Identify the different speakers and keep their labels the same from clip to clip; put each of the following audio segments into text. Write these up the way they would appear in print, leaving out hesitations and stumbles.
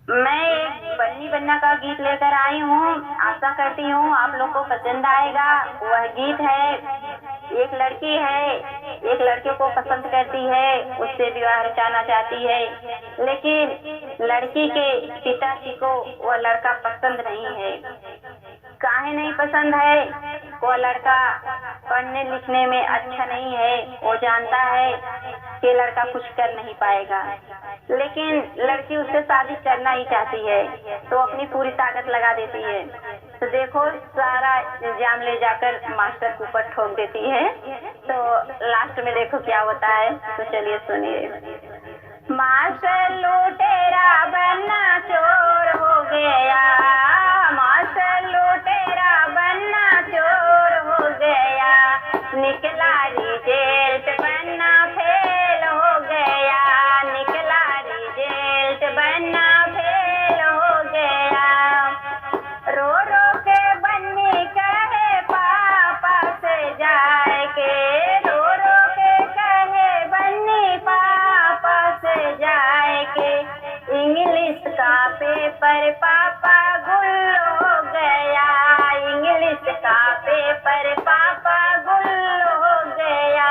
Speaker 1: मैं एक बन्नी बन्ना का गीत लेकर आई हूँ। आशा करती हूँ आप लोग को पसंद आएगा। वह गीत है, एक लड़की है, एक लड़के को पसंद करती है, उससे विवाह रचाना चाहती है, लेकिन लड़की के पिताजी को वह लड़का पसंद नहीं है। काहे नहीं पसंद है? वो लड़का पढ़ने लिखने में अच्छा नहीं है। वो जानता है कि लड़का कुछ कर नहीं पाएगा, लेकिन लड़की उससे शादी करना ही चाहती है, तो अपनी पूरी ताकत लगा देती है। तो देखो, सारा इल्जाम ले जाकर मास्टर के ऊपर ठोक देती है। तो लास्ट में देखो क्या होता है। तो चलिए सुनिए। मास्टर लुटेरा बनना चोर हो गया, मास्टर लुटेरा बनना चोर हो गया, निकला रिजल्ट बनना फेल हो गया, निकला रिजल्ट बनना फेल हो गया। रो रो के बन्नी कहे पापा से जाए के, रो रो के कहे बन्नी पापा से जाए के, इंग्लिश का पेपर पापा गुल हो गया, इंग्लिश का पेपर पापा गुल हो गया,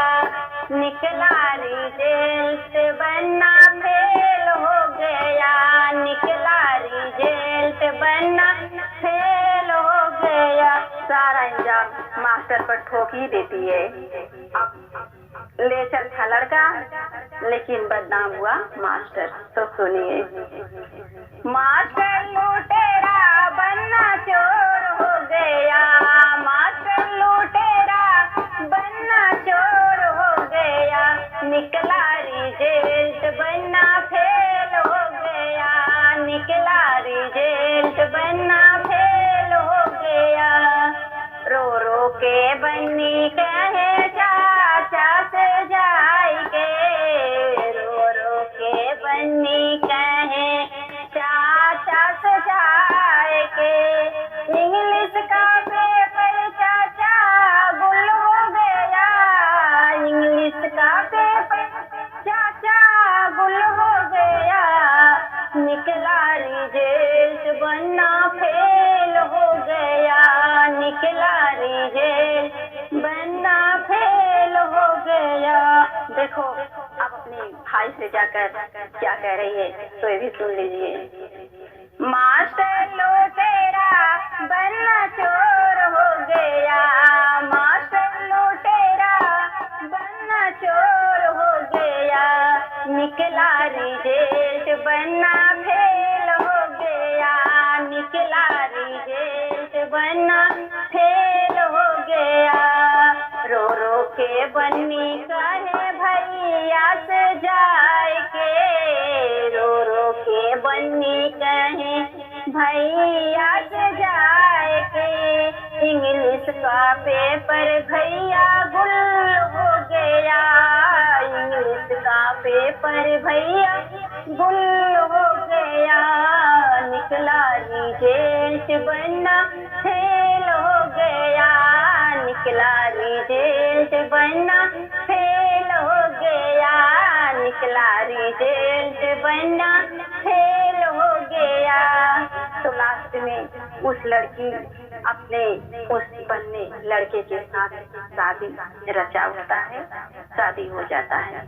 Speaker 1: निकला रिजल्ट बनना फेल हो गया, निकला रिजल्ट बनना फेल हो गया। सारा इंजाम मास्टर पर ठोक ही देती है। अब लेचर था लड़का, लेकिन बदनाम हुआ मास्टर। तो सुनिए। मास्टर लुटेरा बनना चोर हो गया, मास्टर लुटेरा बनना चोर हो गया, निकला रिजल्ट बनना फेल हो गया, निकला रिजल्ट बनना फेल हो गया। रो रो के बन्नी कहे चाचा से जाए के, रो रो के बन्नी कहे चाचा से जाए के, इंग्लिश का पेपर चाचा गुल हो गया, इंग्लिश का पेपर चाचा गुल हो गया, निकला रिजल्ट बनना फेल हो गया, निकला रिजल्ट बनना फेल हो गया। देखो, अब अपने भाई से जाकर क्या कह रही है, तो ये भी सुन लीजिए। मास्टर लुटेरा बनना चोर हो गया, मास्टर लुटेरा बनना चोर हो गया, निकला रिजल्ट बनना फेल हो गया, निकला रिजल्ट बनना फेल हो गया। रो रो के बन्नी कहे भैया से जाए के, रो रो के बन्नी कहे भैया से जाए के, इंग्लिश का पेपर भैया गुल हो गया, इंग्लिश का पेपर भैया गुल हो गया, निकला रिजल्ट बनना फेल हो गया, निकला रिजल्ट बनना फेल हो गया, निकला रिजल्ट बनना फेल हो गया। तो लास्ट में उस लड़की अपने उस बनने लड़के के साथ शादी रचा होता है, शादी हो जाता है।